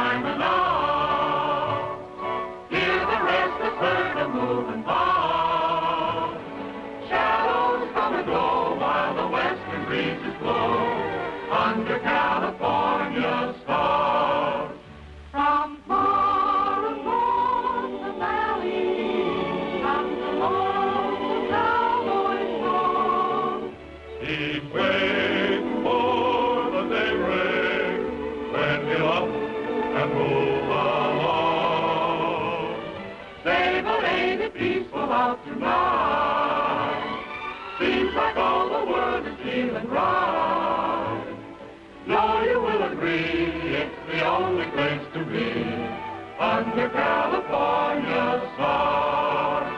time and now. Hear the restless herd a moving by. Shadows come and go while the western breezes blow under California stars. From far along the valley comes the lonesome cowboy's song. He's waiting for the daybreak when he'll up and move along. Say, but ain't it peaceful out tonight? Seems like all the world is feeling right. No, you will agree, it's the only place to be under California stars.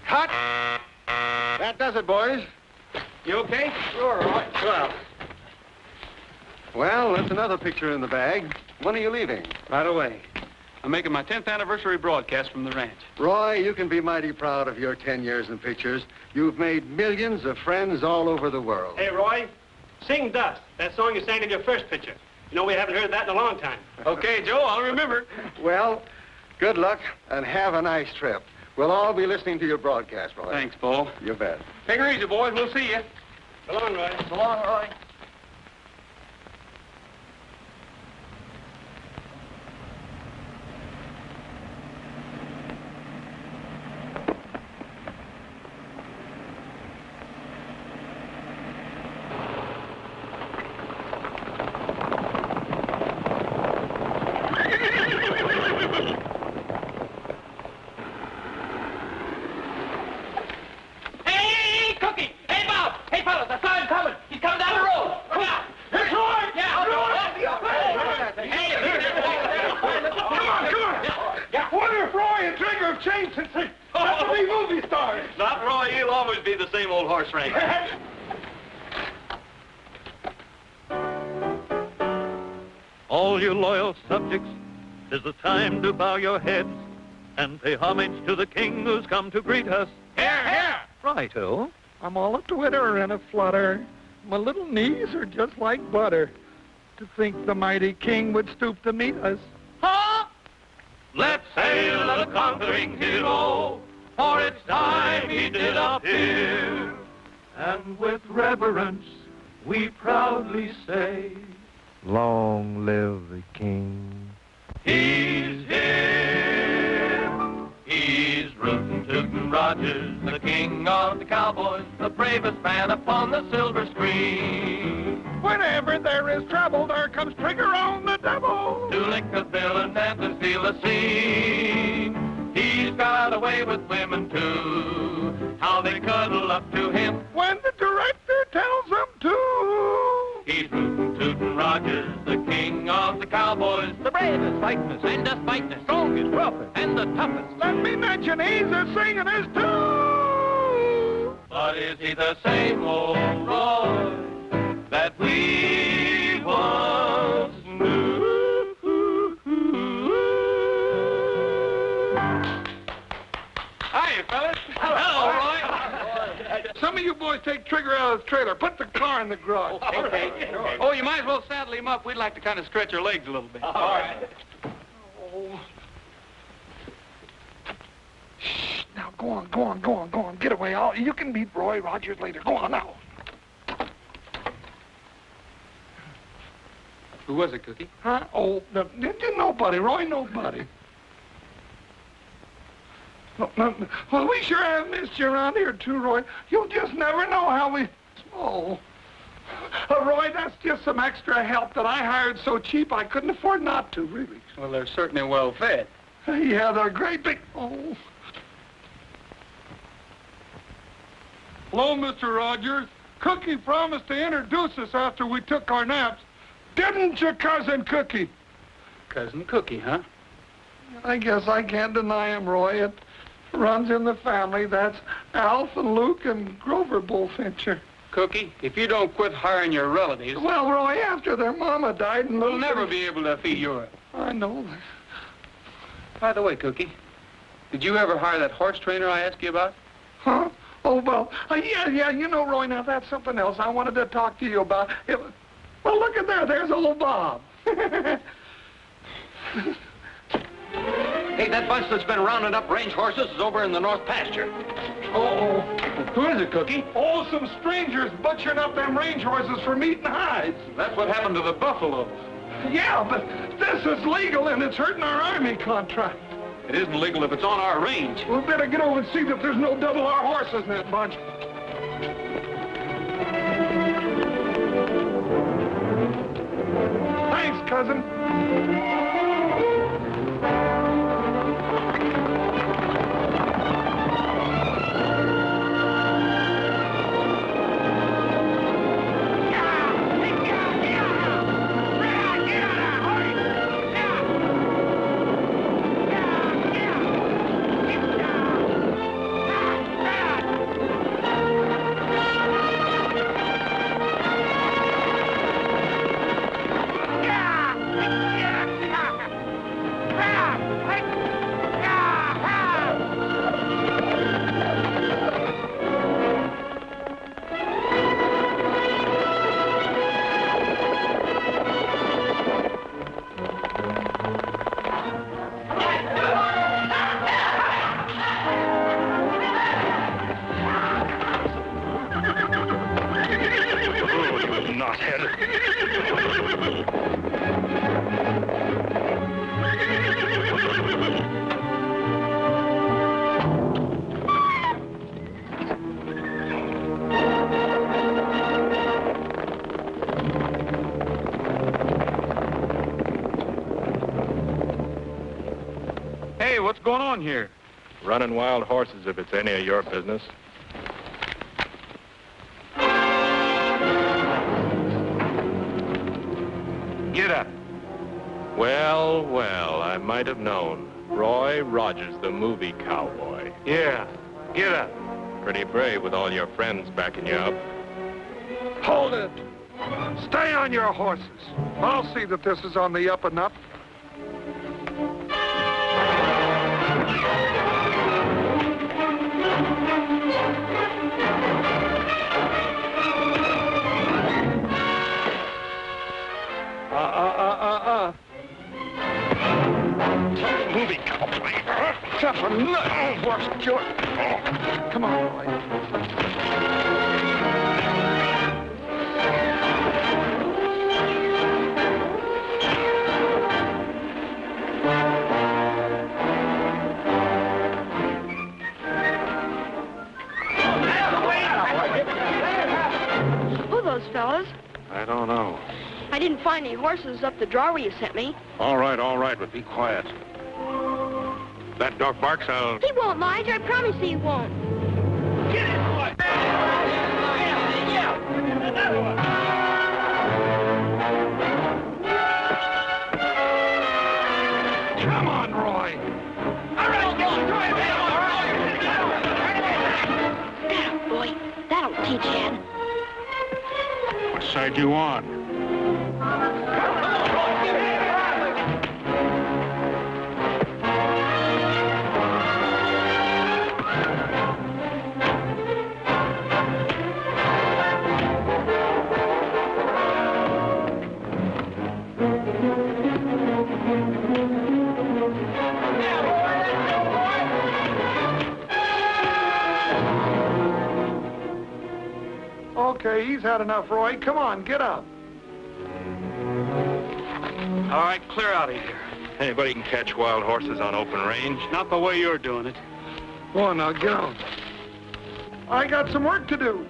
Cut! That does it, boys. You okay? Sure, all right. Well, that's another picture in the bag. When are you leaving? Right away. I'm making my 10th anniversary broadcast from the ranch. Roy, you can be mighty proud of your 10 years in pictures. You've made millions of friends all over the world. Hey, Roy, sing Dust, that song you sang in your first picture. You know, we haven't heard that in a long time. Okay, Joe, I'll remember. Well, good luck and have a nice trip. We'll all be listening to your broadcast, Roy. Thanks, Paul. You bet. Take her easy, boys. We'll see you. So long, Roy. So long, Roy. All you loyal subjects, 'tis the time to bow your heads and pay homage to the king who's come to greet us. Here, here! Righto. I'm all a twitter and a flutter. My little knees are just like butter. To think the mighty king would stoop to meet us. Huh? Let's hail the conquering hero, for it's time he did appear. And with reverence, we proudly say, Long live the king. he's here. He's rootin' tootin' Rogers, the king of the cowboys, the bravest man upon the silver screen. Whenever there is trouble, there comes Trigger on the double. To lick a villain and to steal a scene. He's got a way with women, too, how they cuddle up to him When the director tells them to. He's rootin' tootin' Rogers, the king of the cowboys, the bravest, fightin'est, and just fightin'est, strongest, roughest, and the toughest. Let me mention he's a singing'est too. But is he the same old Roy that we once knew? Hiya, fellas. Hello, Roy. Some of you boys take Trigger out of the trailer. Put the car in the garage. Okay. Oh, you might as well saddle him up. We'd like to kind of stretch our legs a little bit. All right. Oh. Shh. Now, go on. Get away. You can meet Roy Rogers later. Go on now. Who was it, Cookie? Huh? Oh, nobody, Roy, nobody. No, well, we sure have missed you around here, too, Roy. You'll just never know how we... Oh. Roy, that's just some extra help that I hired so cheap I couldn't afford not to, really. Well, they're certainly well fed. Yeah, they're great big... Oh. Hello, Mr. Rogers. Cookie promised to introduce us after we took our naps. Didn't you, Cousin Cookie? Cousin Cookie, huh? I guess I can't deny him, Roy. It runs in the family. That's Alf and Luke and Grover Bullfincher. Cookie, if you don't quit hiring your relatives... Well, Roy, after their mama died and we'll Luke... never be able to feed you. I know. By the way, Cookie, did you ever hire that horse trainer I asked you about? Huh? Oh, well, yeah, you know, Roy, now that's something else I wanted to talk to you about. Well, look at there. There's old Bob. Hey, that bunch that's been rounding up range horses is over in the north pasture. Uh-oh. Who is it, Cookie? Oh, some strangers butchering up them range horses for meat and hides. That's what happened to the buffalo. Yeah, but this is legal and it's hurting our army contract. It isn't legal if it's on our range. We'll better get over and see that there's no double R horses in that bunch. Thanks, cousin. Hey, what's going on here? Running wild horses, if it's any of your business. Get up. Well, well, I might have known. Roy Rogers, the movie cowboy. Yeah, get up. Pretty brave with all your friends backing you up. Hold it. Stay on your horses. I'll see that this is on the up and up. Movie cowboy. Tough enough. Watch your... Come on, Roy. Who are those fellas? I don't know. I didn't find any horses up the draw where you sent me. All right, but be quiet. That dog barks, I'll... He won't, Lige. I promise he won't. Get it, Roy. Yeah, another one. Come on, Roy. All right, get Now, boy, that'll teach Ed. What side you on? Okay, he's had enough, Roy. Come on, get up. All right, clear out of here. Anybody can catch wild horses on open range. Not the way you're doing it. Go on now, get on. I got some work to do.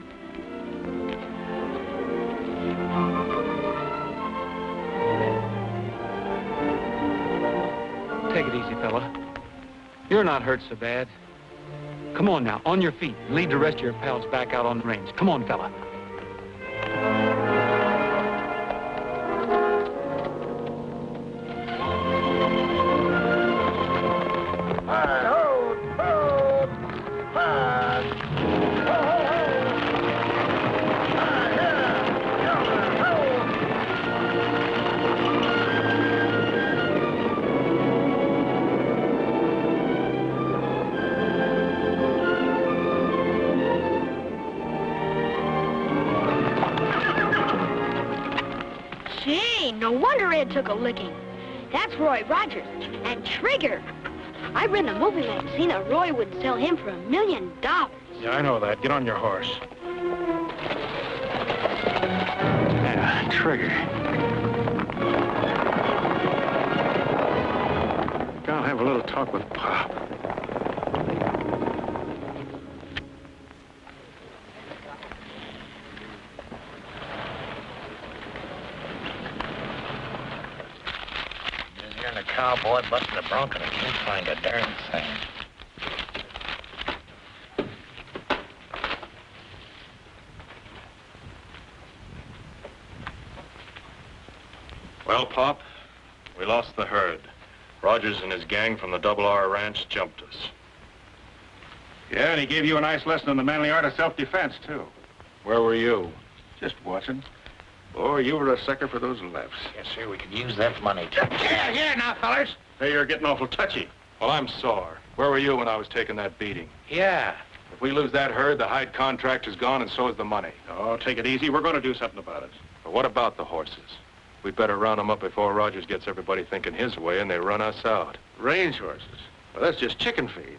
Take it easy, fella. You're not hurt so bad. Come on now, on your feet. Lead the rest of your pals back out on the range. Come on, fella. No wonder Ed took a licking. That's Roy Rogers and Trigger. I read in a movie magazine that Roy would sell him for $1 million. Yeah, I know that. Get on your horse. Yeah, Trigger. I'll have a little talk with Pop. Just hearing a cowboy busting a bronco and I can't find a darn thing. Well, Pop, we lost the herd. Rogers and his gang from the Double R Ranch jumped us. Yeah, and he gave you a nice lesson in the manly art of self-defense, too. Where were you? Just watching. Boy, you were a sucker for those lefts. Yes, sir, we could use that money, too. Here now, fellas. Hey, you're getting awful touchy. Well, I'm sore. Where were you when I was taking that beating? Yeah. If we lose that herd, the hide contract is gone, and so is the money. Oh, take it easy. We're going to do something about it. But what about the horses? We'd better round them up before Rogers gets everybody thinking his way and they run us out. Range horses. Well, that's just chicken feed.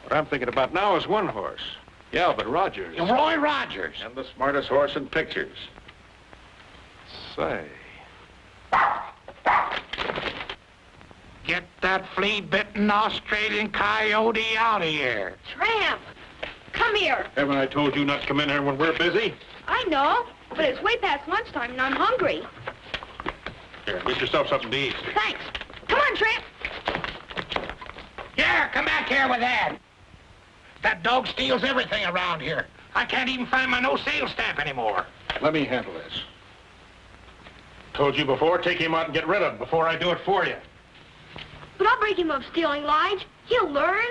What I'm thinking about now is one horse. Yeah, but Rogers... Roy Rogers. And the smartest horse in pictures. Say... Get that flea-bitten Australian coyote out of here. Tramp, come here. Haven't I told you not to come in here when we're busy? I know, but it's way past lunchtime and I'm hungry. Here, get yourself something to eat. Thanks. Come on, Tramp. Here, come back here with that. That dog steals everything around here. I can't even find my no-sale stamp anymore. Let me handle this. Told you before, take him out and get rid of him before I do it for you. But I'll break him of stealing, Lige. He'll learn.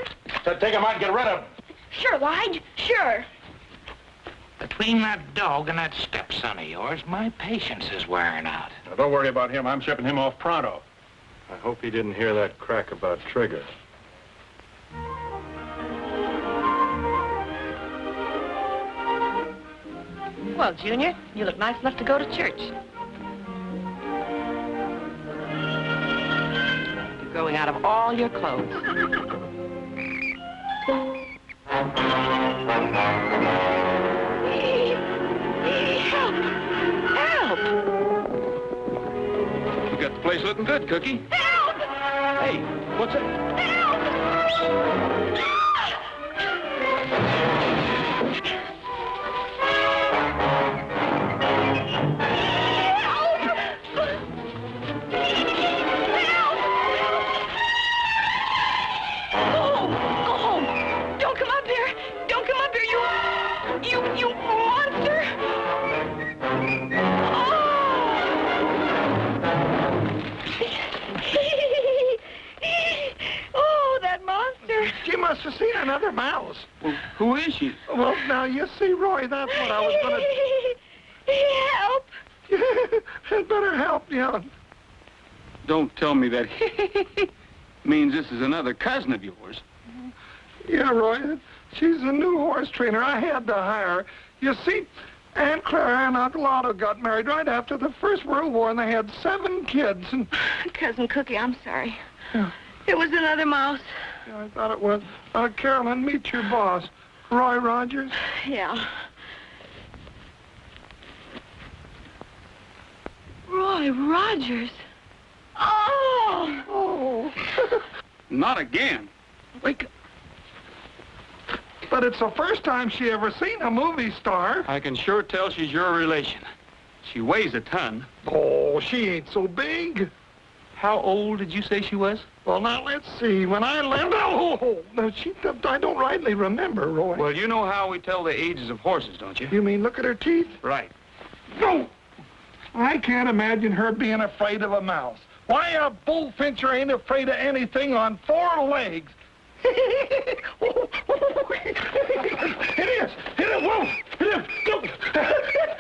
Said take him out and get rid of him. Sure, Lige, sure. Between that dog and that stepson of yours, my patience is wearing out. Now, don't worry about him. I'm shipping him off pronto. I hope he didn't hear that crack about Trigger. Well, Junior, you look nice enough to go to church. You're growing out of all your clothes. Help! Help! You got the place looking good, Cookie. Help! Hey, what's it? You monster! Oh, that monster. She must have seen another mouse. Well, who is she? Well, now, you see, Roy, that's what I was going Help! to... Had better help, yeah. Don't tell me that means this is another cousin of yours. Yeah, Roy, she's a new horse trainer. I had to hire her. You see, Aunt Clara and Uncle Otto got married right after the First World War, and they had 7 kids. And Cousin Cookie, I'm sorry. Yeah. It was another mouse. Yeah, I thought it was. Carolyn, meet your boss, Roy Rogers. Yeah. Roy Rogers. Oh! Oh. Not again. Wake up. But it's the first time she ever seen a movie star. I can sure tell she's your relation. She weighs a ton. Oh, she ain't so big. How old did you say she was? Well, now, let's see. When I left... Oh, no, I don't rightly remember, Roy. Well, you know how we tell the ages of horses, don't you? You mean look at her teeth? Right. No! I can't imagine her being afraid of a mouse. Why, a bullfincher ain't afraid of anything on 4 legs. It is! Whoa!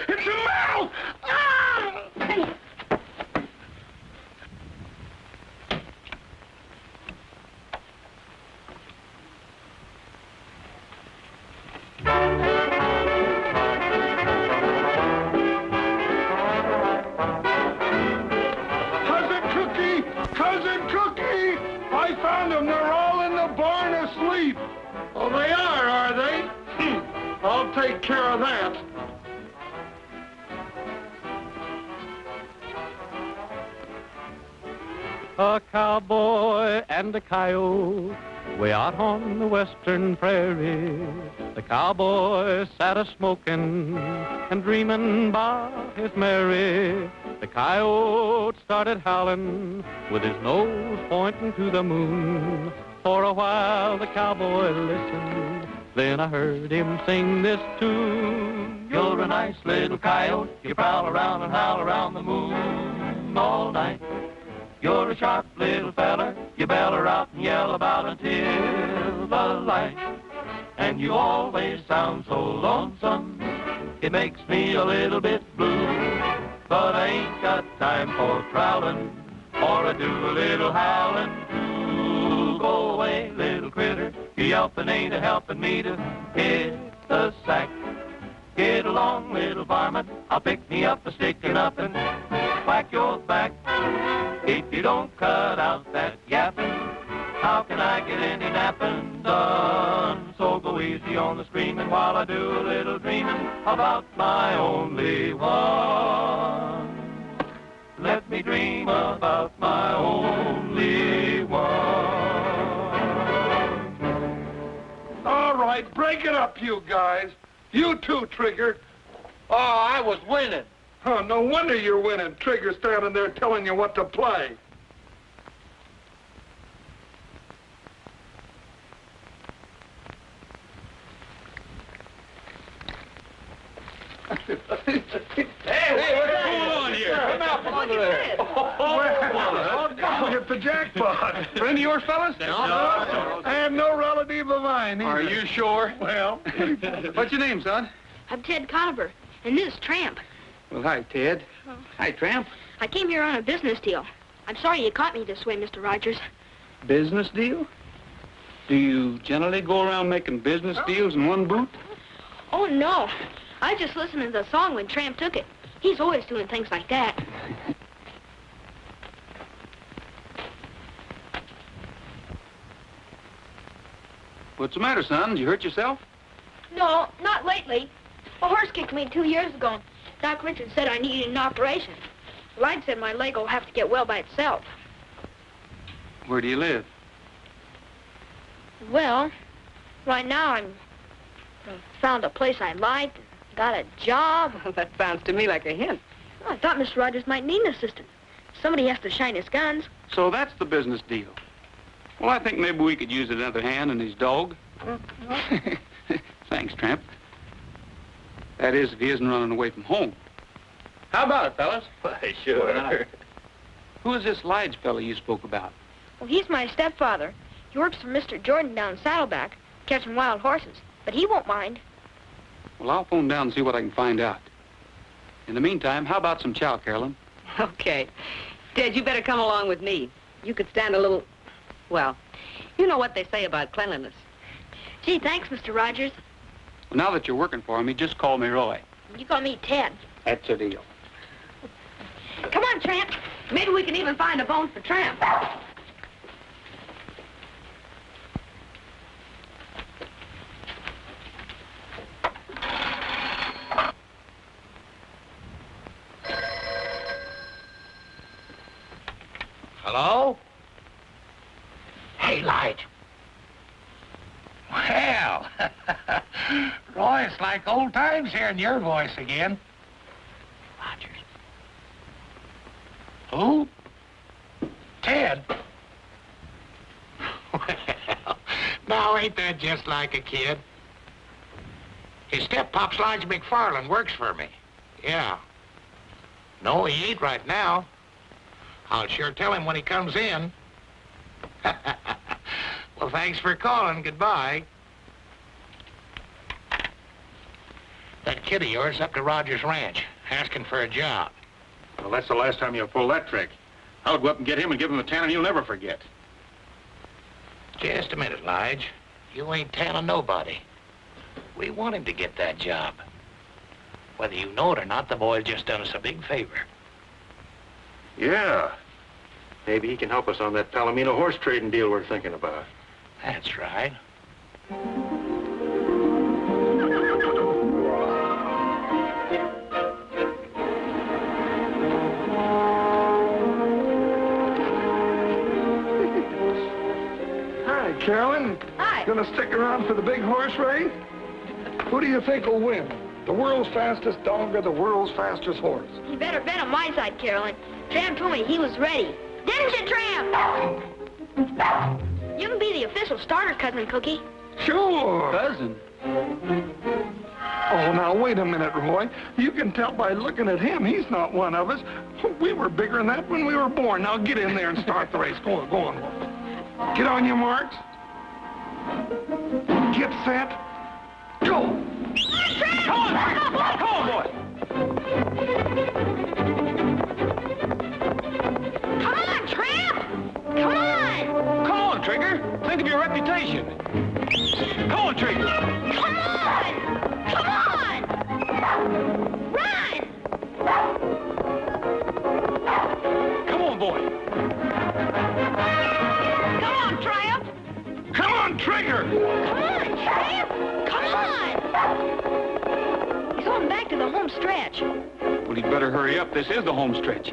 It's a mouse! Ah! sheep. Oh, they are they? I'll take care of that. A cowboy and a coyote way out on the western prairie. The cowboy sat a-smoking and dreaming about his Mary. The coyote started howling with his nose pointing to the moon. For a while the cowboy listened, then I heard him sing this tune. You're a nice little coyote, you prowl around and howl around the moon all night. You're a sharp little feller, you beller out and yell about until the light. And you always sound so lonesome, it makes me a little bit blue. But I ain't got time for prowling, or I do a little howling too. Go away, little critter, you yelping ain't a-helping me to hit the sack. Get along, little varmint, I'll pick me up a stick and up and whack your back. If you don't cut out that yapping, how can I get any napping done? So go easy on the screaming while I do a little dreaming about my only one. Let me dream about my only one. All right, break it up, you guys. You too, Trigger. Oh, I was winning. Oh, no wonder you're winning. Trigger standing there telling you what to play. Hey, what's going on here? Come out from under there. Well, hit the jackpot. Friend of yours, fellas? No. I am no relative of mine either. Are you sure? Well, What's your name, son? I'm Ted Conover, and this is Tramp. Well, hi, Ted. Hi, Tramp. I came here on a business deal. I'm sorry you caught me this way, Mr. Rogers. Business deal? Do you generally go around making business deals in one boot? Oh, no. I just listened to the song when Tramp took it. He's always doing things like that. What's the matter, son? Did you hurt yourself? No, not lately. A horse kicked me 2 years ago. Doc Richards said I needed an operation. Light said my leg will have to get well by itself. Where do you live? Well, right now I found a place I like, got a job. That sounds to me like a hint. I thought Mr. Rogers might need an assistant. Somebody has to shine his guns. So that's the business deal. Well, I think maybe we could use another hand and his dog. Thanks, Tramp. That is, if he isn't running away from home. How about it, fellas? Why, sure. Who is this Lige fella you spoke about? Well, he's my stepfather. He works for Mr. Jordan down Saddleback, catching wild horses. But he won't mind. Well, I'll phone down and see what I can find out. In the meantime, how about some chow, Carolyn? Okay. Ted, you better come along with me. You could stand a little... Well, you know what they say about cleanliness. Gee, thanks, Mr. Rogers. Well, now that you're working for me, just call me Roy. You call me Ted. That's a deal. Come on, Tramp. Maybe we can even find a bone for Tramp. Hello? Hey, Lige. Well, Roy, it's like old times hearing your voice again. Rogers. Who? Ted. Well, now ain't that just like a kid? His step-pop's Lige McFarland works for me. Yeah. No, he ain't right now. I'll sure tell him when he comes in. Well, thanks for calling. Goodbye. That kid of yours up to Rogers Ranch, asking for a job. Well, that's the last time you'll pull that trick. I'll go up and get him and give him a tanning he'll never forget. Just a minute, Lige. You ain't telling nobody. We want him to get that job. Whether you know it or not, the boy's just done us a big favor. Yeah. Maybe he can help us on that Palomino horse trading deal we're thinking about. That's right. Hi, Carolyn. Hi. Gonna stick around for the big horse race? Who do you think will win? The world's fastest dog or the world's fastest horse? You better bet on my side, Carolyn. Tramp told me he was ready. Didn't you, Tramp? You can be the official starter, Cousin Cookie. Sure. Cousin? Oh, now, wait a minute, Roy. You can tell by looking at him, he's not one of us. We were bigger than that when we were born. Now, get in there and start the race. Go on, go on. Get on your marks. Get set. Go. Come on, boy! Come on, Tramp! Come on! Come on, Trigger. Think of your reputation. Come on, Trigger. Come on! Come on! Run! Come on, boy. Come on, Tramp! Come on, Trigger. Come on, Tramp! Come on! He's going back to the home stretch. Well, he'd better hurry up. This is the home stretch.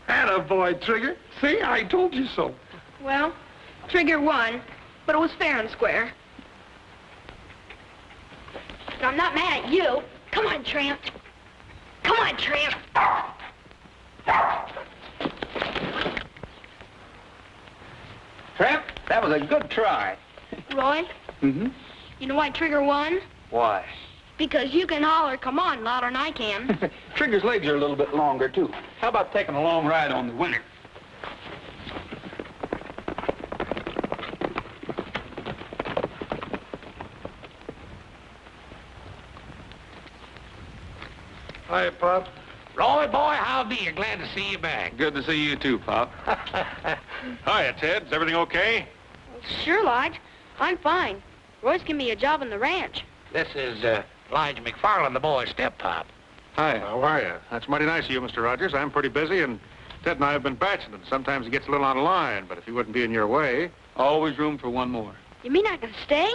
Attaboy, Trigger. See, I told you so. Well, Trigger won, but it was fair and square. But I'm not mad at you. Come on, Tramp. Come on, Tramp. Tramp, that was a good try. Roy, Mm-hmm. you know why Trigger won? Why? Because you can holler, come on, louder than I can. Trigger's legs are a little bit longer, too. How about taking a long ride on the winner? Hi, Pop. Roy, boy, how do you? Glad to see you back. Good to see you, too, Pop. Hiya, Ted. Is everything okay? Sure, Lodge. I'm fine. Roy's giving me a job on the ranch. This is, Elijah McFarland, the boy's step-pop. Hi, how are you? That's mighty nice of you, Mr. Rogers. I'm pretty busy, and Ted and I have been bachelor. Sometimes he gets a little on the line, but if he wouldn't be in your way... Always room for one more. You mean I can stay?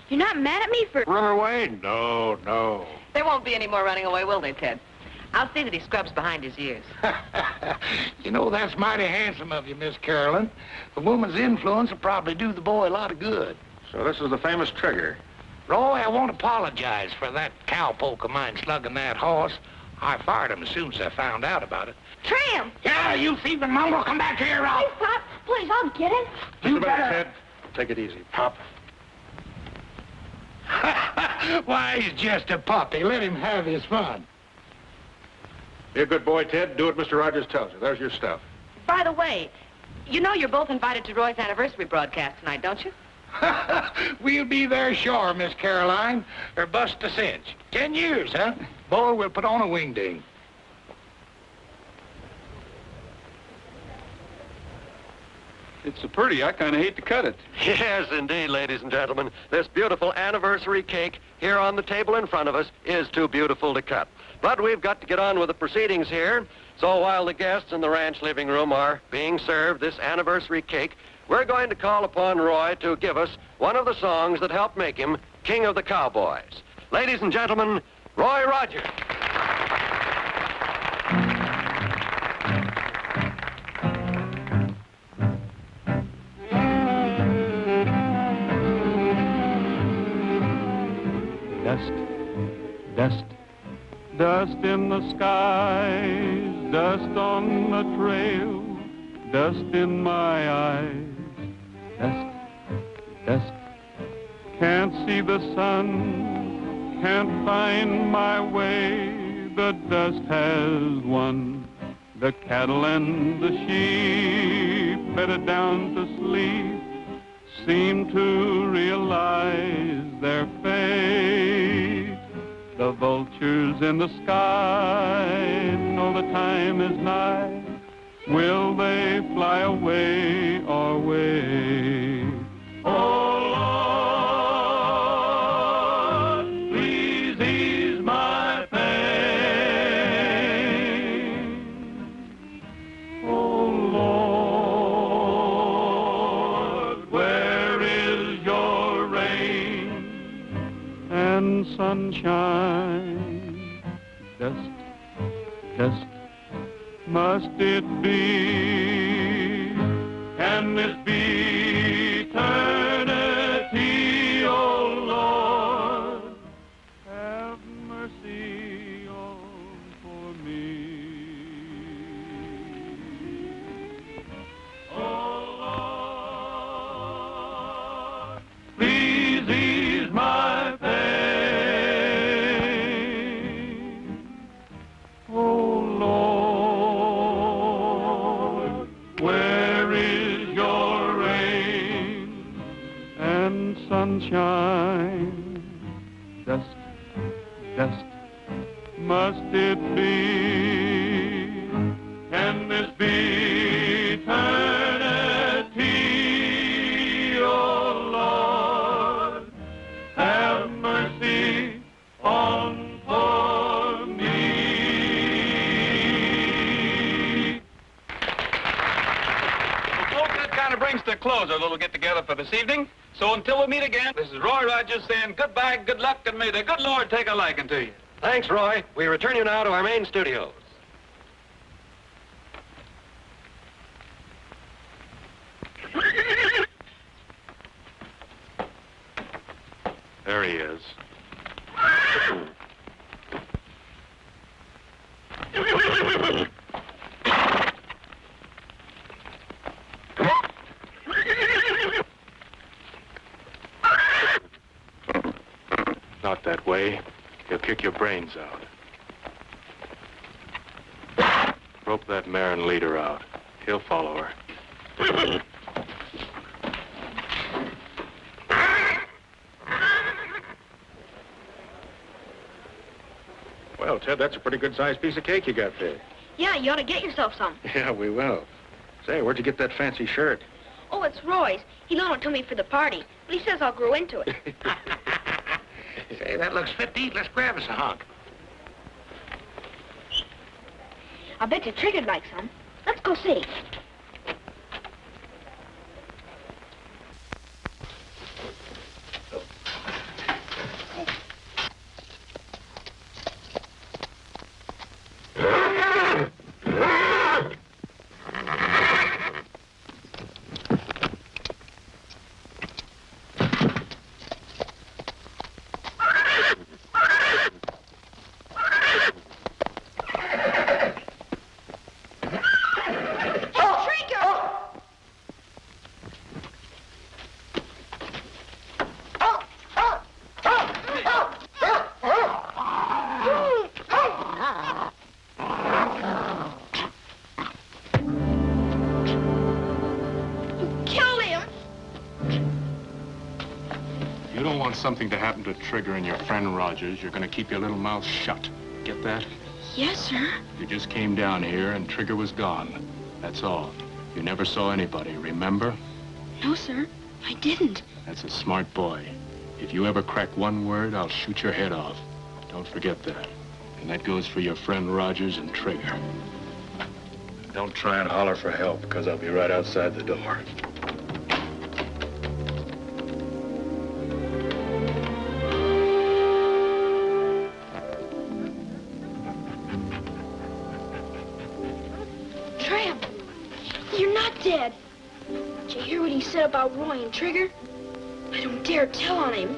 You're not mad at me for... Run away? No, no. There won't be any more running away, will there, Ted? I'll see that he scrubs behind his ears. You know, that's mighty handsome of you, Miss Carolyn. A woman's influence will probably do the boy a lot of good. So this is the famous Trigger. Roy, I won't apologize for that cowpoke of mine slugging that horse. I fired him as soon as I found out about it. Tramp! Yeah, you thieving mongrel, come back here, Ralph. Please, Pop. Please, I'll get it. You better, Ted. Take it easy, Pop. Why, he's just a puppy. Let him have his fun. Be a good boy, Ted. Do what Mr. Rogers tells you. There's your stuff. By the way, you know you're both invited to Roy's anniversary broadcast tonight, don't you? We'll be there sure, Miss Caroline, or bust a cinch. 10 years, huh? Boy, we'll put on a wingding. It's so pretty, I kind of hate to cut it. Yes, indeed, ladies and gentlemen. This beautiful anniversary cake here on the table in front of us is too beautiful to cut. But we've got to get on with the proceedings here. So while the guests in the ranch living room are being served this anniversary cake, we're going to call upon Roy to give us one of the songs that helped make him King of the Cowboys. Ladies and gentlemen, Roy Rogers. Dust, dust, dust in the skies, dust on the trail, dust in my eyes. Dust, dust, can't see the sun, can't find my way. The dust has won. The cattle and the sheep, bedded down to sleep, seem to realize their fate. The vultures in the sky know the time is nigh. Will they fly away or wait? Oh, Lord, please and sunshine. Dust, dust, must it be? Can this be eternity, oh Lord? Have mercy on for me. Oh Lord, please ease my pain. Oh Lord, where is your rain and sunshine? Dust, dust, must it be? Can this be eternity, oh Lord? Have mercy on for me. Well, folks, that kind of brings to a close our little get-together for this evening. So until we meet again, this is Roy Rogers saying goodbye, good luck, and may the good Lord take a liking to you. Thanks, Roy. We return you now to our main studios. There he is. Not that way. He'll kick your brains out. Rope that mare and lead her out. He'll follow her. Well, Ted, that's a pretty good-sized piece of cake you got there. Yeah, you ought to get yourself some. Yeah, we will. Say, where'd you get that fancy shirt? Oh, it's Roy's. He loaned it to me for the party, but he says I'll grow into it. Say, that looks fit to eat. Let's grab us a hunk. I bet you Trigger'd like some. Let's go see. Something to happen to Trigger and your friend Rogers, you're gonna keep your little mouth shut. Get that? Yes, sir. You just came down here and Trigger was gone. That's all. You never saw anybody, remember? No, sir. I didn't. That's a smart boy. If you ever crack one word, I'll shoot your head off. Don't forget that. And that goes for your friend Rogers and Trigger. Don't try and holler for help, because I'll be right outside the door. Tramp, you're not dead. Did you hear what he said about Roy and Trigger? I don't dare tell on him.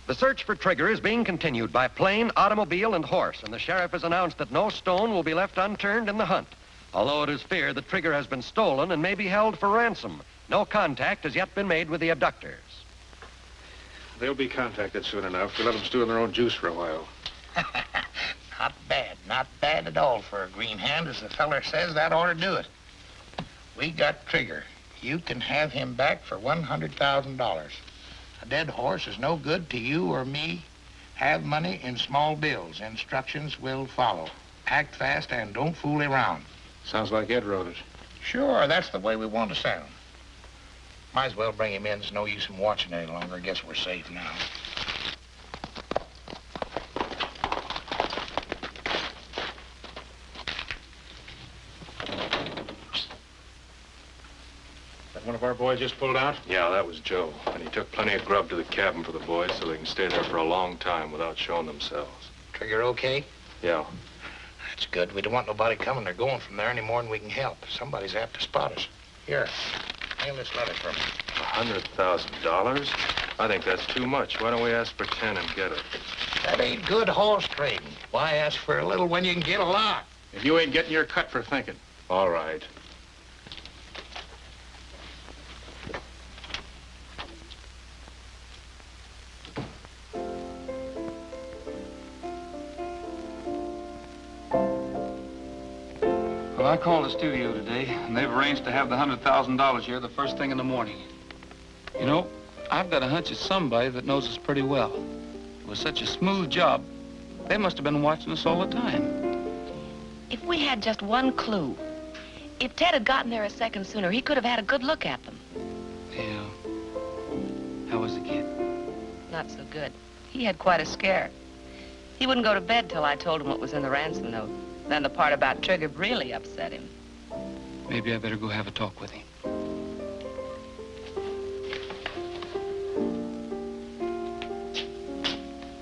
The search for Trigger is being continued by plane, automobile, and horse, and the sheriff has announced that no stone will be left unturned in the hunt. Although it is feared that Trigger has been stolen and may be held for ransom, no contact has yet been made with the abductors. They'll be contacted soon enough. We'll let them stew in their own juice for a while. Not bad at all for a green hand. As the feller says, that ought to do it. We got Trigger. You can have him back for $100,000. A dead horse is no good to you or me. Have money in small bills. Instructions will follow. Act fast and don't fool around. Sounds like Ed wrote it. Sure, that's the way we want to sound. Might as well bring him in. There's no use in watching any longer. I guess we're safe now. One of our boys just pulled out? Yeah, that was Joe. And he took plenty of grub to the cabin for the boys so they can stay there for a long time without showing themselves. Trigger okay? Yeah. That's good. We don't want nobody coming or going from there any more than we can help. Somebody's apt to spot us. Here, mail this letter for me. $100,000? I think that's too much. Why don't we ask for 10 and get it? That ain't good horse trading. Why ask for a little when you can get a lot? If you ain't getting your cut for thinking. All right. Well, I called the studio today, and they've arranged to have the $100,000 here the first thing in the morning. You know, I've got a hunch it's somebody that knows us pretty well. It was such a smooth job, they must have been watching us all the time. If we had just one clue, if Ted had gotten there a second sooner, he could have had a good look at them. Yeah. How was the kid? Not so good. He had quite a scare. He wouldn't go to bed till I told him what was in the ransom note. Then the part about Trigger really upset him. Maybe I better go have a talk with him.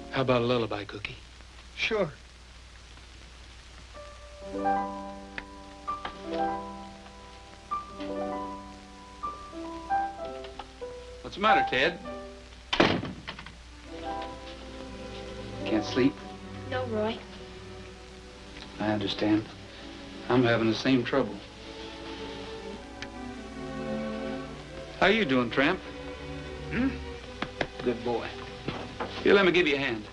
How about a lullaby, Cookie? Sure. What's the matter, Ted? Can't sleep? No, Roy. I understand. I'm having the same trouble. How you doing, Tramp? Hmm? Good boy. Here, let me give you a hand.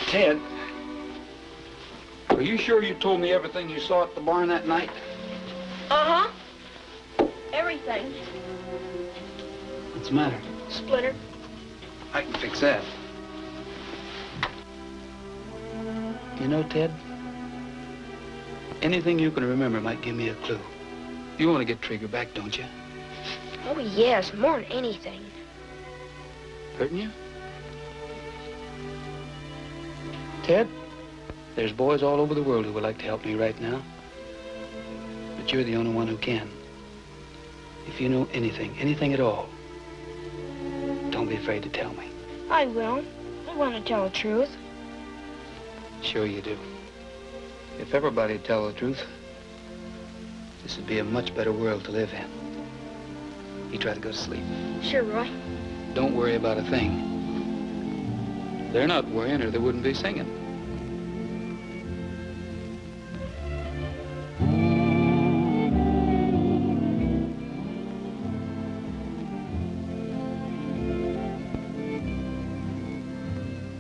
Ted, are you sure you told me everything you saw at the barn that night? Uh-huh. Everything. What's the matter? Splinter. I can fix that. You know, Ted, anything you can remember might give me a clue. You want to get Trigger back, don't you? Oh, yes, more than anything. Hurting you? Ted, there's boys all over the world who would like to help me right now. But you're the only one who can. If you know anything at all, don't be afraid to tell me. I will. I want to tell the truth. Sure you do. If everybody'd tell the truth, this would be a much better world to live in. You try to go to sleep. Sure, Roy. Don't worry about a thing. They're not worrying or they wouldn't be singing.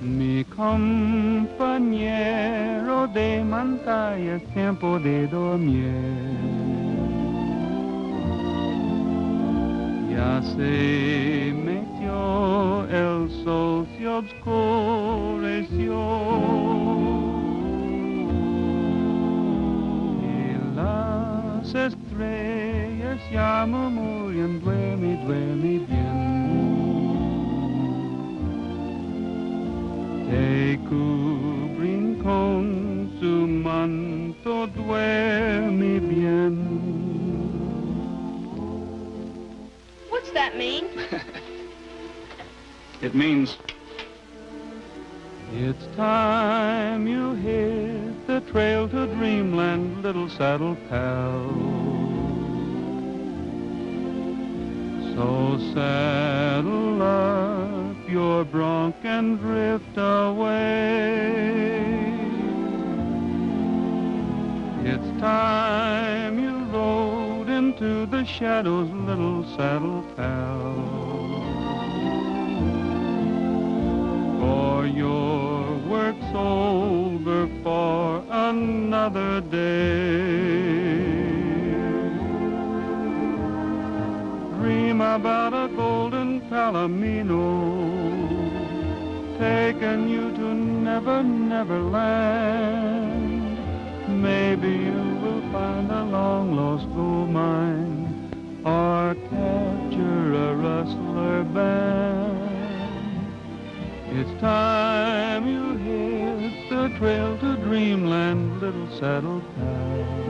Mi compañero de montaña, es tiempo de dormir. Ya se metió el sol, se oscureció. Y las estrellas ya murmuran, duerme, duerme bien. Te cubren con su manto, duerme bien. What's that mean? It means it's time you hit the trail to dreamland, little saddle pal. So saddle up your bronc and drift away. It's time you rode into the shadows, little saddle pal. For your work's over for another day. Dream about a golden palomino, taking you to Never, Never Land. Maybe you will find a long-lost gold mine or capture a rustler band. It's time you hit the trail to dreamland, little saddle pal.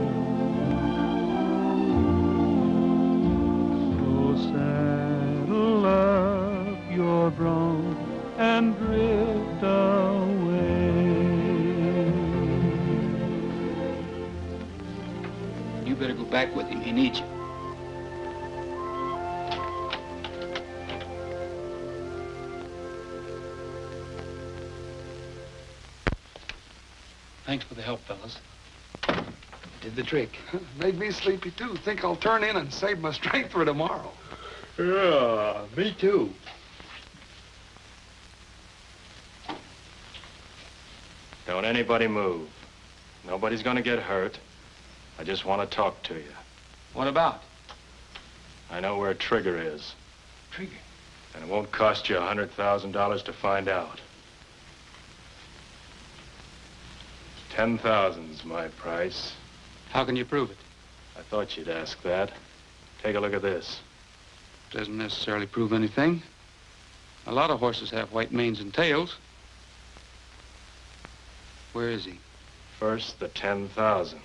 Saddle up your bronc and drift away. You better go back with him. He needs you. Thanks for the help, fellas. Did the trick. Made me sleepy, too. Think I'll turn in and save my strength for tomorrow. Yeah, me too. Don't anybody move. Nobody's gonna get hurt. I just want to talk to you. What about? I know where Trigger is. Trigger? And it won't cost you $100,000 to find out. 10,000's my price. How can you prove it? I thought you'd ask that. Take a look at this. Doesn't necessarily prove anything. A lot of horses have white manes and tails. Where is he? First, the 10,000.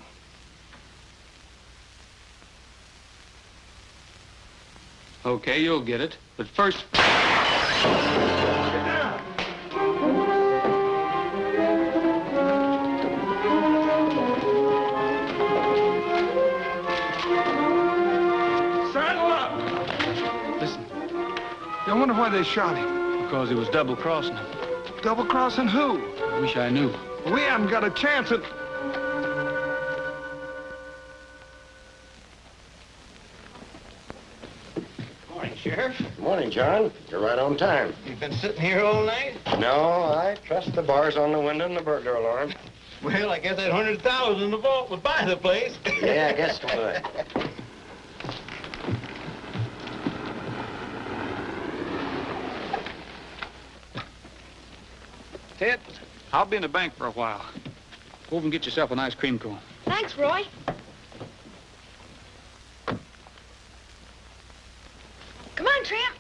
Okay, you'll get it. But first... I wonder why they shot him. Because he was double-crossing him. Double-crossing who? I wish I knew. We haven't got a chance at... Morning, Sheriff. Good morning, John. You're right on time. You've been sitting here all night? No, I trust the bars on the window and the burglar alarm. Well, I guess that 100,000 in the vault would buy the place. Yeah, I guess so. Ted, I'll be in the bank for a while. Go over and get yourself an ice cream cone. Thanks, Roy. Come on, Tramp.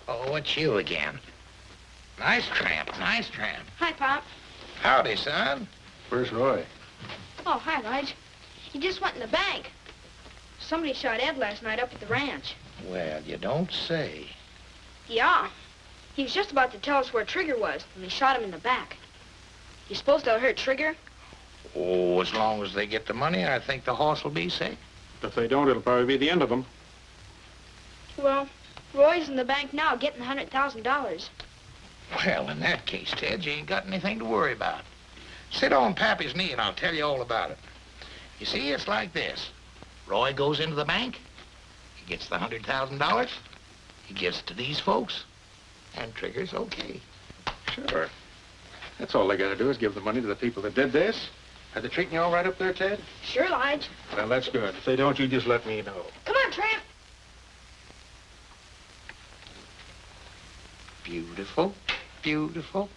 Oh, it's you again. Nice tramp, nice tramp. Hi, Pop. Howdy, son. Where's Roy? Oh, hi, Lige. He just went in the bank. Somebody shot Ed last night up at the ranch. Well, you don't say. Yeah. He was just about to tell us where Trigger was when they shot him in the back. You supposed to hurt Trigger? Oh, as long as they get the money, I think the horse will be safe. If they don't, it'll probably be the end of them. Well, Roy's in the bank now getting $100,000. Well, in that case, Ted, you ain't got anything to worry about. Sit on Pappy's knee and I'll tell you all about it. You see, it's like this. Roy goes into the bank. He gets the $100,000. He gives it to these folks. And Trigger's okay. Sure. That's all they gotta do is give the money to the people that did this. Are they treating you all right up there, Ted? Sure, Lige. Well, that's good. If they don't, you just let me know. Come on, Tramp. Beautiful, beautiful.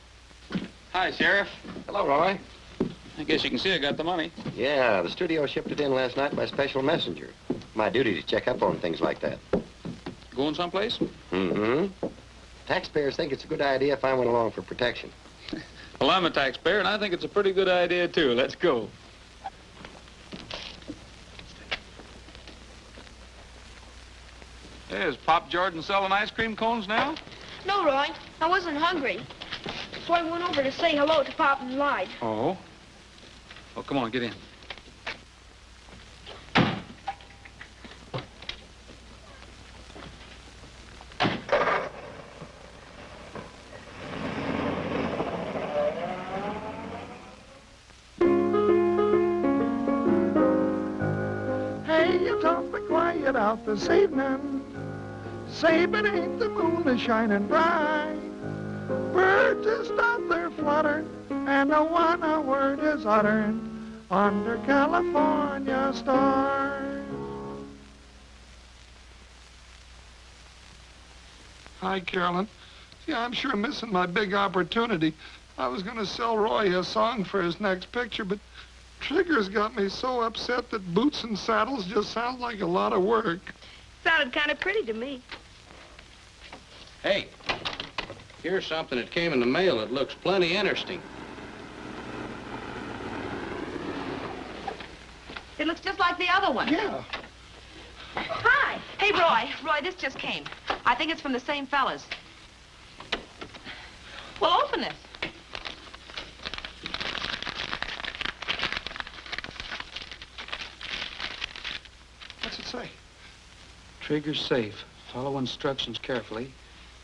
Hi, Sheriff. Hello, Roy. I guess you can see I got the money. Yeah, the studio shipped it in last night by special messenger. My duty to check up on things like that. Going someplace? Mm-hmm. Taxpayers think it's a good idea if I went along for protection. Well, I'm a taxpayer, and I think it's a pretty good idea, too. Let's go. Hey, is Pop Jordan selling ice cream cones now? No, Roy, I wasn't hungry. So I went over to say hello to Pop and Lige. Oh? Well, come on, get in. Hey, you don't be quiet out this evening. Say, but ain't the moon a shining bright? Birds just out there fluttering, and no one a word is uttered under California stars. Hi, Carolyn. See, I'm sure missing my big opportunity. I was going to sell Roy a song for his next picture, but Trigger's got me so upset that boots and saddles just sound like a lot of work. Sounded kind of pretty to me. Hey, here's something that came in the mail that looks plenty interesting. It looks just like the other one. Yeah. Hi. Hey, Roy. Roy, this just came. I think it's from the same fellas. Well, open this. What's it say? Trigger's safe. Follow instructions carefully.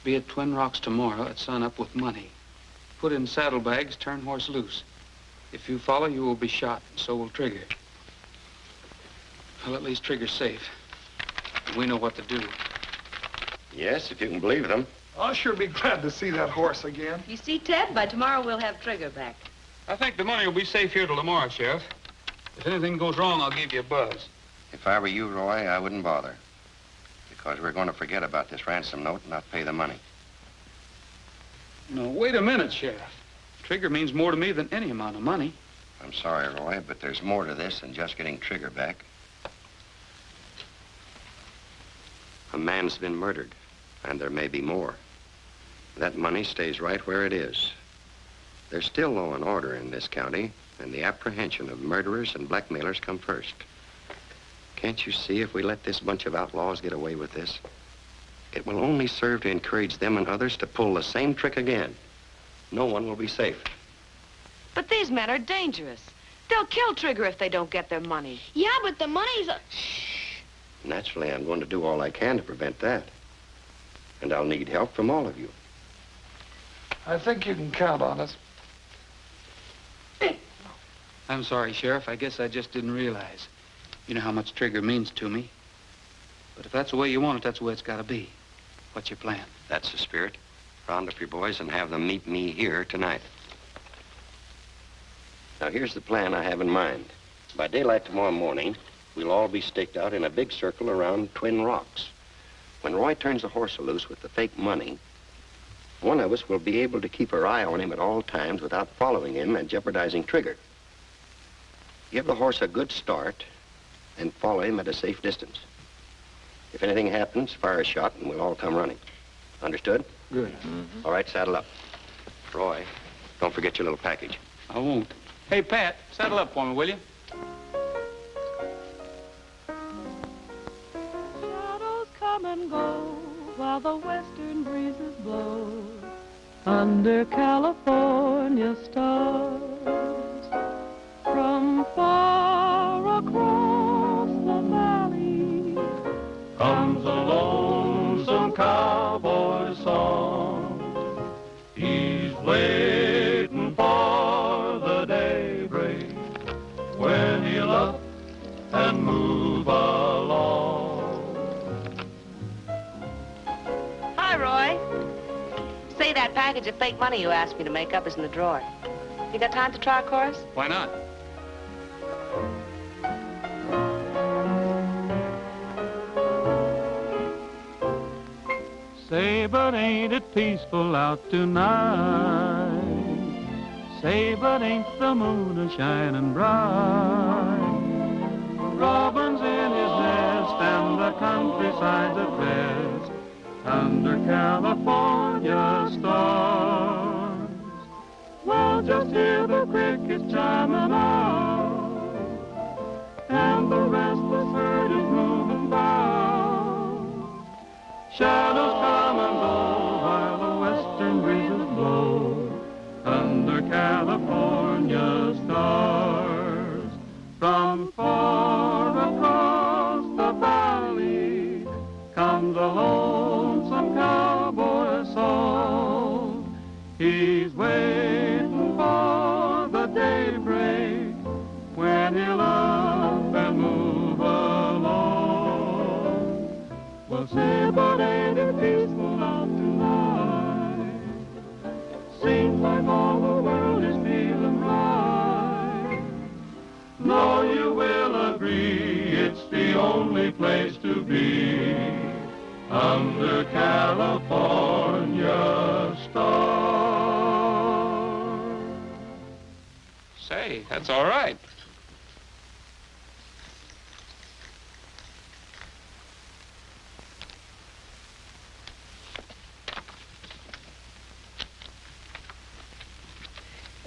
Be at Twin Rocks tomorrow at sunup with money. Put in saddlebags, turn horse loose. If you follow, you will be shot, and so will Trigger. Well, at least Trigger's safe. And we know what to do. Yes, if you can believe them. I'll sure be glad to see that horse again. You see, Ted, by tomorrow we'll have Trigger back. I think the money will be safe here till tomorrow, Sheriff. If anything goes wrong, I'll give you a buzz. If I were you, Roy, I wouldn't bother. Because we're going to forget about this ransom note and not pay the money. No, wait a minute, Sheriff. Trigger means more to me than any amount of money. I'm sorry, Roy, but there's more to this than just getting Trigger back. A man's been murdered, and there may be more. That money stays right where it is. There's still law and order in this county, and the apprehension of murderers and blackmailers come first. Can't you see if we let this bunch of outlaws get away with this, it will only serve to encourage them and others to pull the same trick again. No one will be safe. But these men are dangerous. They'll kill Trigger if they don't get their money. Yeah, but the money's a... Naturally, I'm going to do all I can to prevent that. And I'll need help from all of you. I think you can count on us. I'm sorry, Sheriff. I guess I just didn't realize. You know how much Trigger means to me. But if that's the way you want it, that's the way it's got to be. What's your plan? That's the spirit. Round up your boys and have them meet me here tonight. Now, here's the plan I have in mind. By daylight tomorrow morning, we'll all be staked out in a big circle around Twin Rocks. When Roy turns the horse loose with the fake money, one of us will be able to keep our eye on him at all times without following him and jeopardizing Trigger. Give the horse a good start and follow him at a safe distance. If anything happens, fire a shot and we'll all come running. Understood? Good. All right, saddle up. Roy, don't forget your little package. I won't. Hey, Pat, saddle up for me, will you? Shadows come and go while the western breezes blow under California stars. From far across the valley comes a lonesome cowboy song. He's waiting for the daybreak when he'll up and move along. Hi, Roy. Say, that package of fake money you asked me to make up is in the drawer. You got time to try a chorus? Why not? Say, but ain't it peaceful out tonight? Say, but ain't the moon a shining bright? Robin's in his nest and the countryside's at best under California stars. Well, just hear the crickets chiming out, and the restless herd is moving by. Shadows come and go while the California stars. From far across the valley comes a lonesome cowboy song. He's waiting for the daybreak when he'll up and move along. Well, say, but ain't it peaceful out tonight? Seems like all the world is feeling right. No, you will agree it's the only place to be under California stars. Say, that's all right.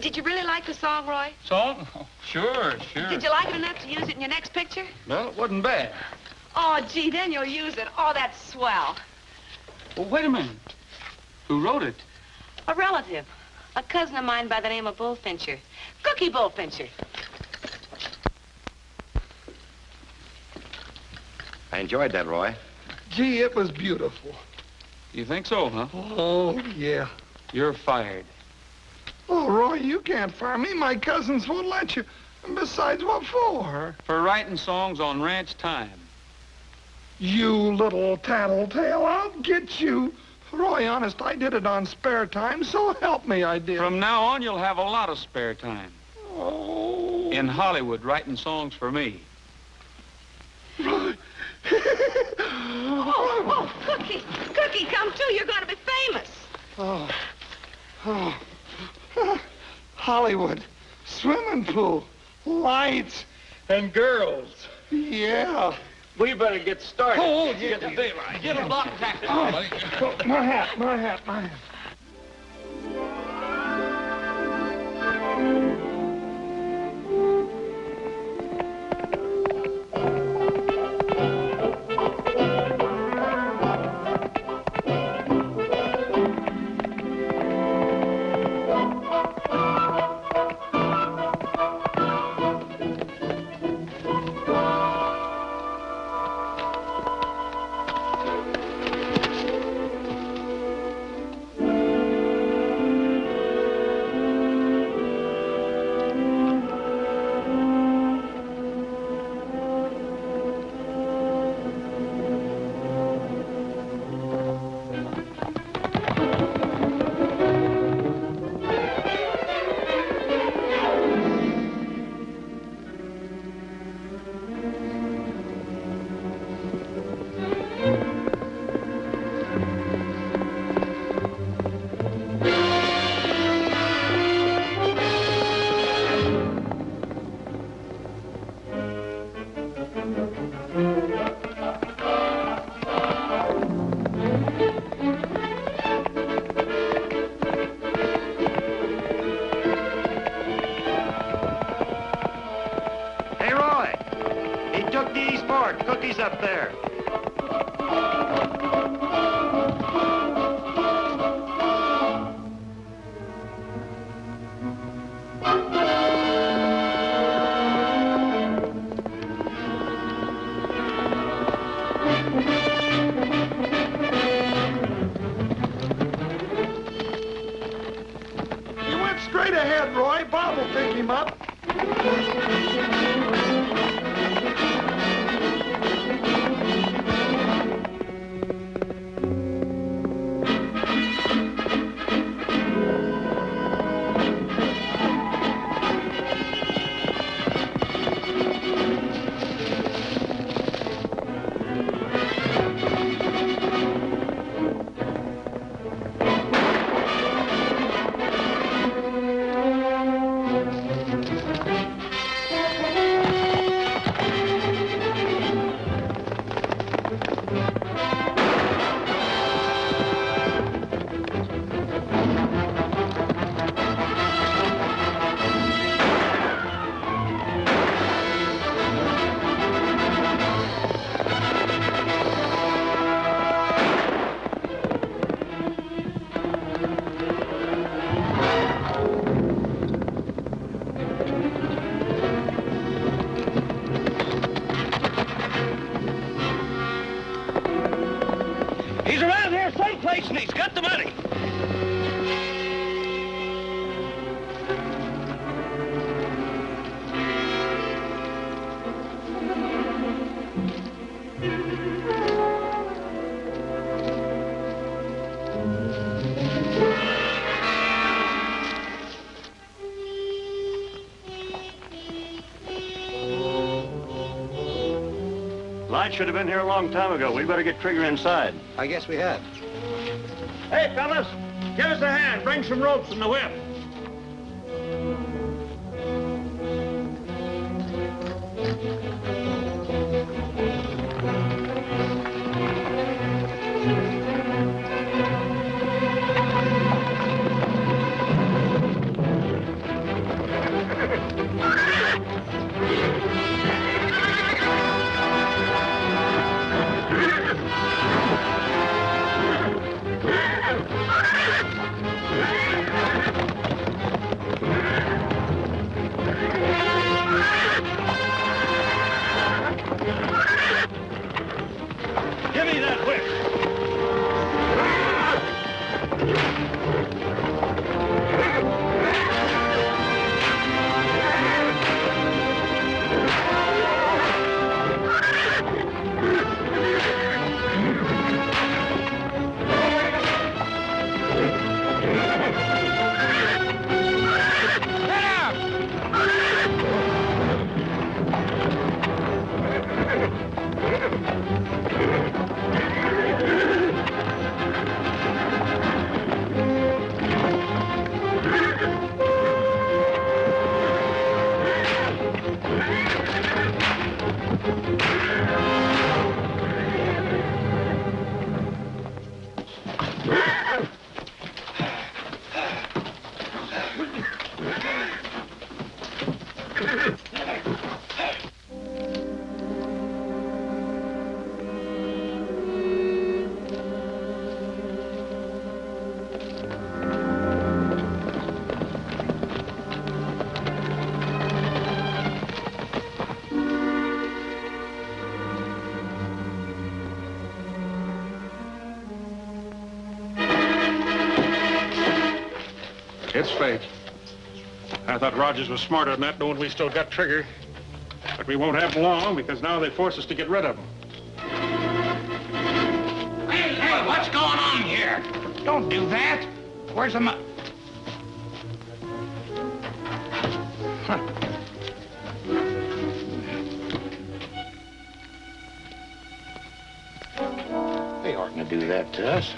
Did you really like the song, Roy? Song? Oh, sure. Did you like it enough to use it in your next picture? Well, it wasn't bad. Oh, gee, then you'll use it. Oh, that's swell. Well, wait a minute. Who wrote it? A relative. A cousin of mine by the name of Bullfincher. Cookie Bullfincher. I enjoyed that, Roy. Gee, it was beautiful. You think so, huh? Oh, yeah. You're fired. Oh, Roy, you can't fire me. My cousins won't let you. And besides, what for? For writing songs on ranch time. You little tattletale, I'll get you. Roy, honest, I did it on spare time, so help me, I did. From now on, you'll have a lot of spare time. Oh. In Hollywood, writing songs for me. Roy. Oh, Cookie. Cookie, come too. You're going to be famous. Oh. Hollywood, swimming pool, lights, And girls. yeah. We better get started. Oh, Get the daylight. Get a block taxi. Oh, my hat. Cookie's up there. You went straight ahead, Roy. Bob will pick him up. Light should have been here a long time ago. We better get Trigger inside. I guess we have. Hey, fellas, give us a hand. Bring some ropes and the whip. Give me that whip. It's fake. I thought Rogers was smarter than that, knowing we still got Trigger. But we won't have long, because now they force us to get rid of him. Hey, what's going on here? Don't do that. Where's the They oughtn't to do that to us.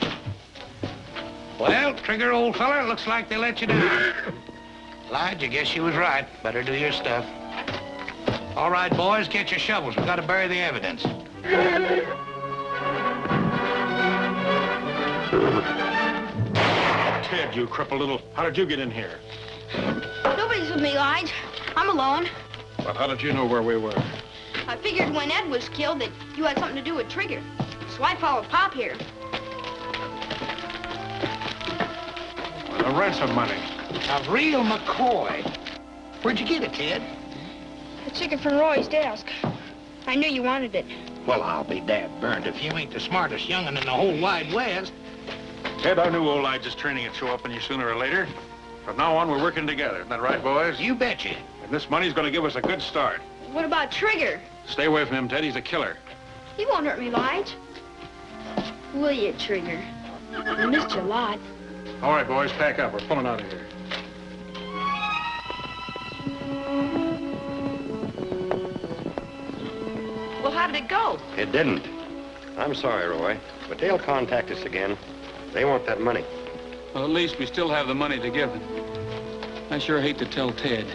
Well, Trigger, old fella, it looks like they let you down. Lige, I guess you was right. Better do your stuff. All right, boys, get your shovels. We've got to bury the evidence. Ted, you crippled little... How did you get in here? Nobody's with me, Lige. I'm alone. But how did you know where we were? I figured when Ed was killed that you had something to do with Trigger. So I followed Pop here. The ransom money. A real McCoy. Where'd you get it, Ted? I took it from Roy's desk. I knew you wanted it. Well, I'll be dad burned if you ain't the smartest young'un in the whole wide West. Ted, I knew old Lige's training would show up on you sooner or later. From now on, we're working together. Isn't that right, boys? You betcha. And this money's going to give us a good start. What about Trigger? Stay away from him, Ted. He's a killer. He won't hurt me, Lige. Will you, Trigger? I missed you a lot. All right, boys, pack up. We're pulling out of here. Well, how did it go? It didn't. I'm sorry, Roy, but they'll contact us again. They want that money. Well, at least we still have the money to give them. I sure hate to tell Ted.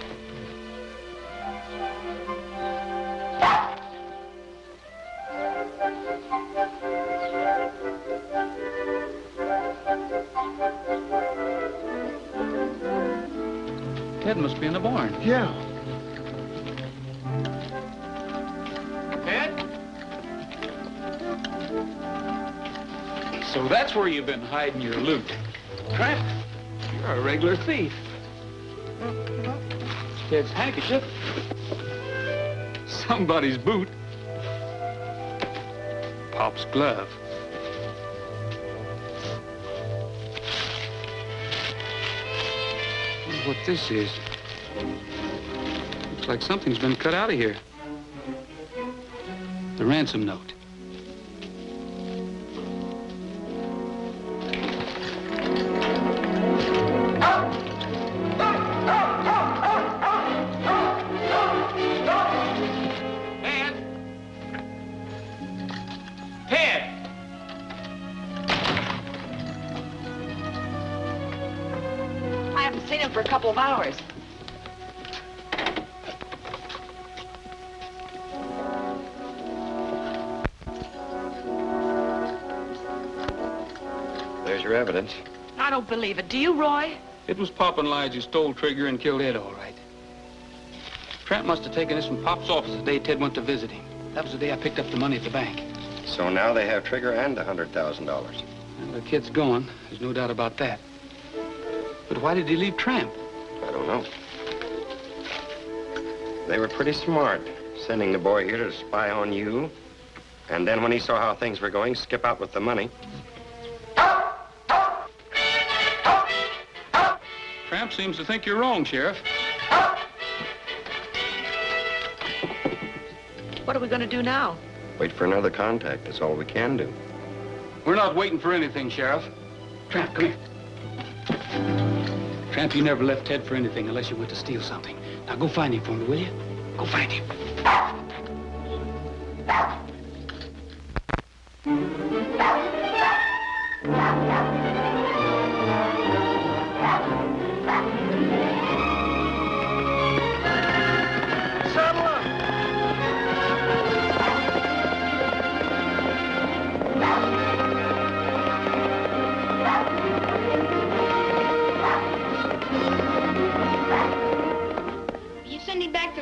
Ted must be in the barn. Yeah. Ted? So that's where you've been hiding your loot. Tramp, you're a regular thief. Ted's handkerchief. Somebody's boot. Pop's glove. Wonder what this is. Looks like something's been cut out of here. The ransom note. 12 hours. There's your evidence. I don't believe it. Do you, Roy? It was Pop and Lige who stole Trigger and killed Ed, all right. Tramp must have taken this from Pop's office the day Ted went to visit him. That was the day I picked up the money at the bank. So now they have Trigger and $100,000. Well, the kid's gone. There's no doubt about that. But why did he leave Tramp? I don't know. They were pretty smart, sending the boy here to spy on you. And then when he saw how things were going, skip out with the money. Tramp seems to think you're wrong, Sheriff. What are we going to do now? Wait for another contact. That's all we can do. We're not waiting for anything, Sheriff. Tramp, come here. Tramp, you never left Ted for anything unless you went to steal something. Now go find him for me, will you? Go find him.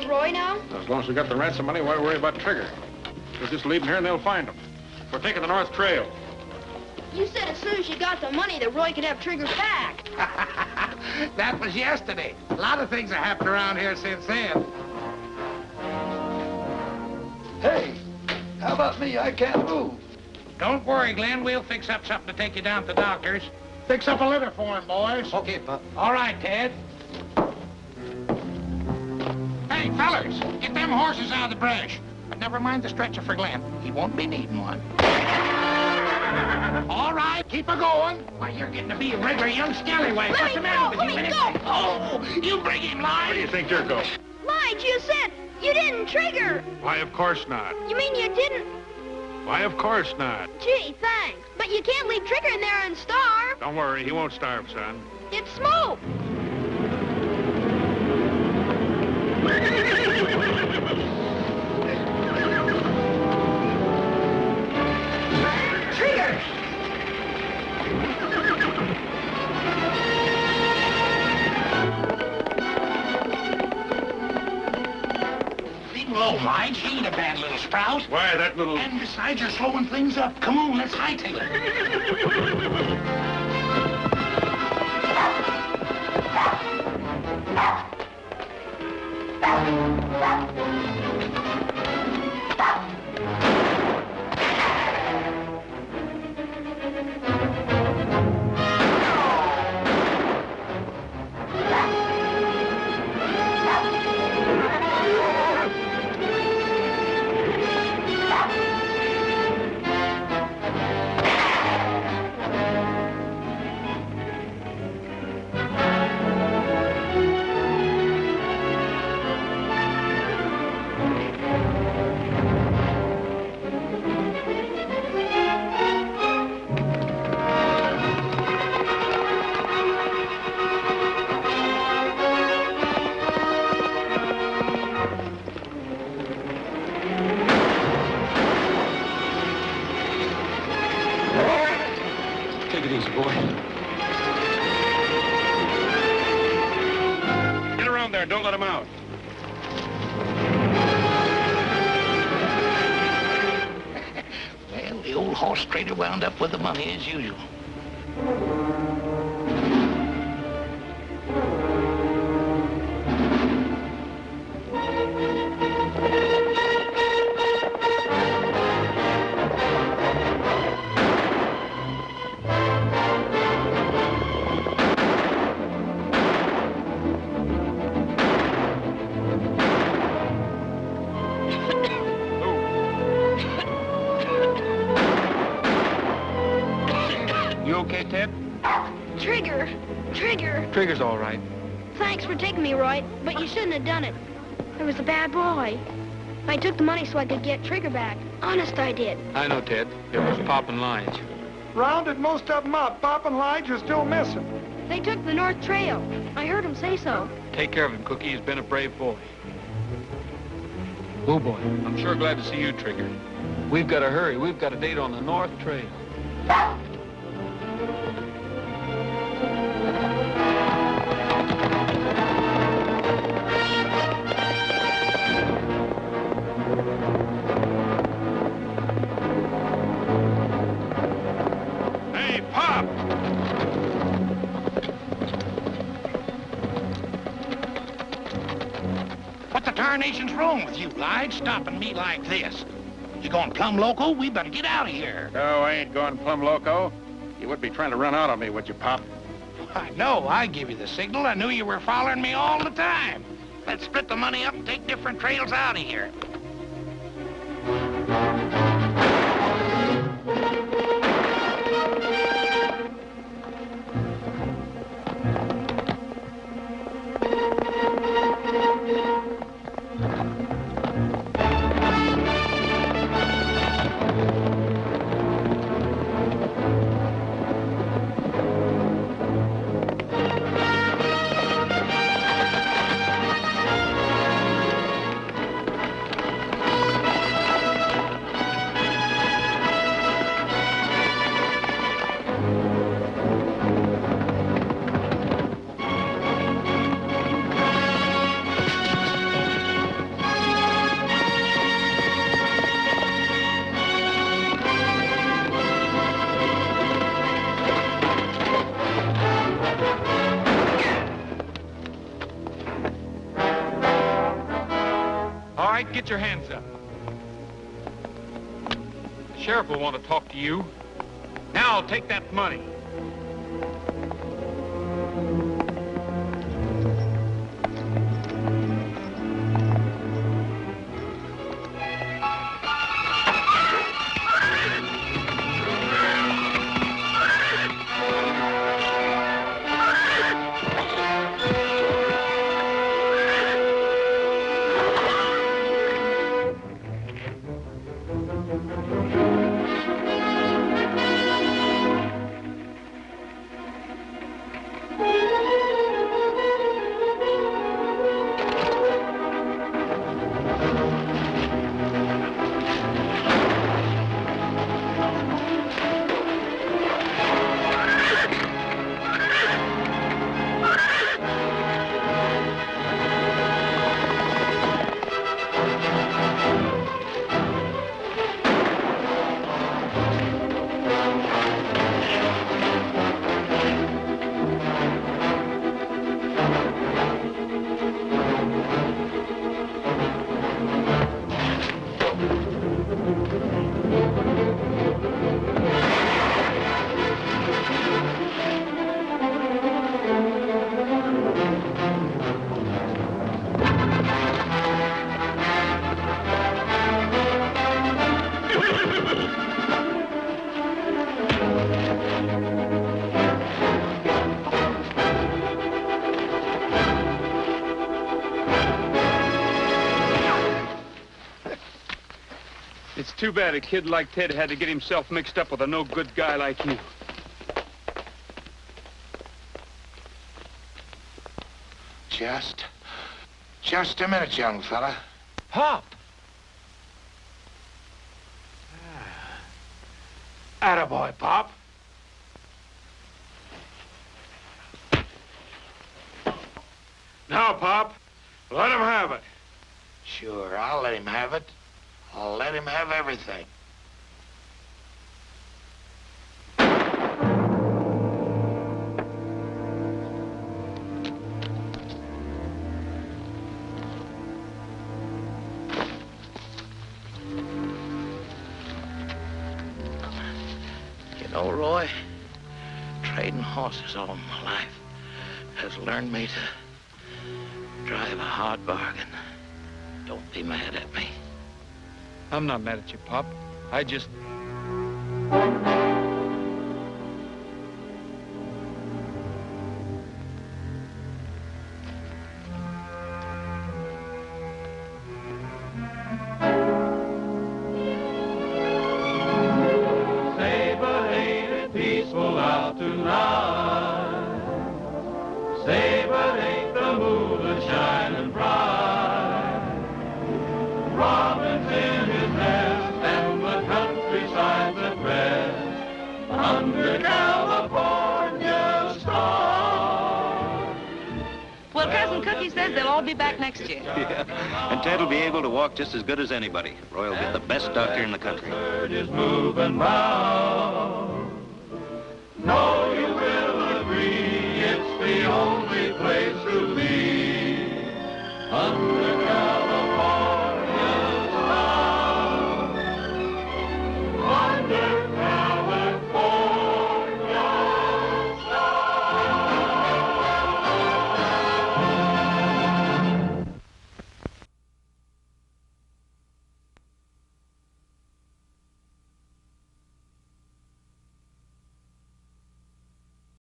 Roy now? As long as we got the ransom money, why worry about Trigger? We'll just leave him here and they'll find him. We're taking the North Trail. You said as soon as you got the money that Roy could have Trigger back. That was yesterday. A lot of things have happened around here since then. Hey, how about me? I can't move. Don't worry, Glenn. We'll fix up something to take you down to the doctor's. Fix up a litter for him, boys. Okay, Pop. All right, Ted. Hey, fellas, get them horses out of the brush. But never mind the stretcher for Glenn. He won't be needing one. All right, keep her going. Why, you're getting to be a regular young scallywag. What's the matter with you? Let me go. Oh, you bring him, Lige. Where do you think you're going? Lige, you said you didn't Trigger. Why, of course not. You mean you didn't? Why, of course not. Gee, thanks. But you can't leave Trigger in there and starve. Don't worry, he won't starve, son. It's smoke. Trigger! Leave him alone, Lige. He ain't a bad little sprout. Why, that little... And besides, you're slowing things up. Come on, let's hightail it. Don't let him out. Well, the old horse trader wound up with the money as usual. Trigger's all right. Thanks for taking me, Roy, but you shouldn't have done it. I was a bad boy. I took the money so I could get Trigger back. Honest, I did. I know, Ted. It was Pop and Lige. Rounded most of them up. Pop and Lige are still missing. They took the North Trail. I heard him say so. Take care of him, Cookie. He's been a brave boy. Oh, boy. I'm sure glad to see you, Trigger. We've got to hurry. We've got a date on the North Trail. Hey, Pop! What the tarnation's wrong with you, Lige, stopping me like this? You going plumb loco? We better get out of here. No, I ain't going plumb loco. You wouldn't be trying to run out on me, would you, Pop? I know. I give you the signal. I knew you were following me all the time. Let's split the money up and take different trails out of here. All right, get your hands up. The sheriff will want to talk to you. Now, take that money. It's too bad a kid like Ted had to get himself mixed up with a no-good guy like you. Just a minute, young fella. Pop! Attaboy, Pop. Now, Pop, let him have it. Sure, I'll let him have it. I'll let him have everything. You know, Roy, trading horses all my life has learned me to drive a hard bargain. Don't be mad at me. I'm not mad at you, Pop. I just... Say, but ain't it peaceful out tonight? Well, Cousin Cookie says they'll all be back next year. Yeah. And Ted will be able to walk just as good as anybody. Roy will get the best doctor in the country. Is moving round. No, you will agree it's the only